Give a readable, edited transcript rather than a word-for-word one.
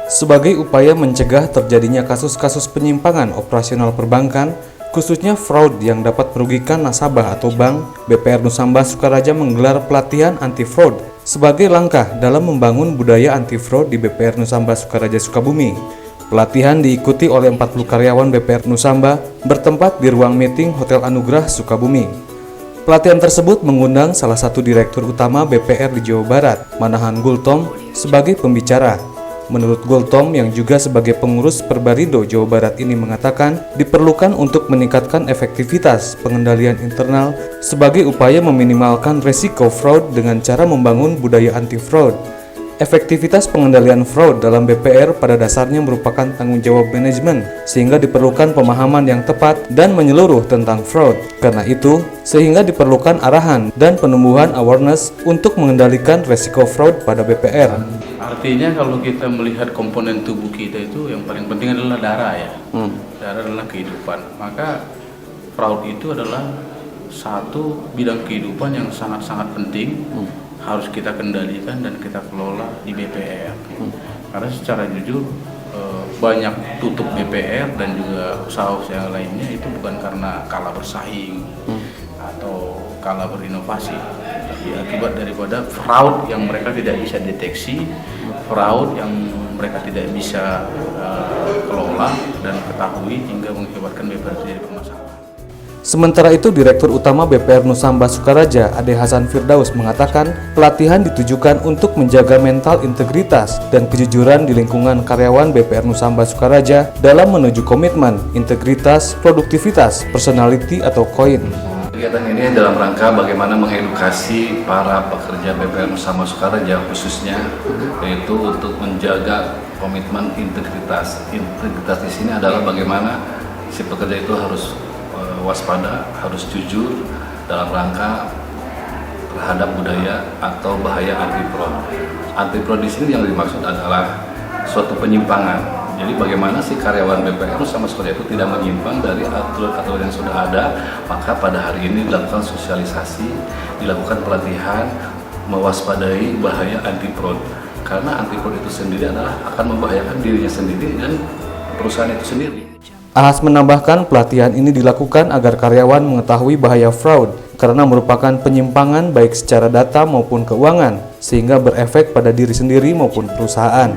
Sebagai upaya mencegah terjadinya kasus-kasus penyimpangan operasional perbankan, khususnya fraud yang dapat merugikan nasabah atau bank, BPR Nusamba Sukaraja menggelar pelatihan anti-fraud sebagai langkah dalam membangun budaya anti-fraud di BPR Nusamba Sukaraja Sukabumi. Pelatihan diikuti oleh 40 karyawan BPR Nusamba bertempat di ruang meeting Hotel Anugrah Sukabumi. Pelatihan tersebut mengundang salah satu direktur utama BPR di Jawa Barat, Manahan Gultom, sebagai pembicara. Menurut Gultom yang juga sebagai pengurus Perbarindo Jawa Barat ini mengatakan diperlukan untuk meningkatkan efektivitas pengendalian internal sebagai upaya meminimalkan resiko fraud dengan cara membangun budaya anti-fraud. Efektivitas pengendalian fraud dalam BPR pada dasarnya merupakan tanggung jawab manajemen, sehingga diperlukan pemahaman yang tepat dan menyeluruh tentang fraud. Karena itu, sehingga diperlukan arahan dan penumbuhan awareness untuk mengendalikan resiko fraud pada BPR. Artinya kalau kita melihat komponen tubuh kita itu yang paling penting adalah darah ya. Darah adalah kehidupan. Maka fraud itu adalah satu bidang kehidupan yang sangat-sangat penting. Harus kita kendalikan dan kita kelola di BPR. Karena secara jujur banyak tutup BPR dan juga usaha-usaha yang lainnya itu bukan karena kalah bersaing atau kalah berinovasi, tapi akibat daripada fraud yang mereka tidak bisa deteksi, fraud yang mereka tidak bisa kelola dan ketahui hingga mengakibatkan BPR jadi bermasalah. Sementara itu, Direktur Utama BPR Nusamba Sukaraja, Ade Hasan Firdaus, mengatakan pelatihan ditujukan untuk menjaga mental integritas dan kejujuran di lingkungan karyawan BPR Nusamba Sukaraja dalam menuju komitmen, integritas, produktivitas, personality atau koin. Kegiatan ini dalam rangka bagaimana mengedukasi para pekerja BPR Nusamba Sukaraja khususnya, yaitu untuk menjaga komitmen integritas. Integritas di sini adalah bagaimana si pekerja itu harus waspada, harus jujur dalam rangka terhadap budaya atau bahaya anti-fraud. Anti-fraud di sini yang dimaksud adalah suatu penyimpangan. Jadi bagaimana si karyawan BPR Nusamba Sukaraja itu tidak menyimpang dari aturan-aturan yang sudah ada, maka pada hari ini dilakukan sosialisasi, dilakukan pelatihan mewaspadai bahaya anti-fraud. Karena anti-fraud itu sendiri adalah akan membahayakan dirinya sendiri dan perusahaan itu sendiri. Ahas menambahkan pelatihan ini dilakukan agar karyawan mengetahui bahaya fraud karena merupakan penyimpangan baik secara data maupun keuangan, sehingga berefek pada diri sendiri maupun perusahaan.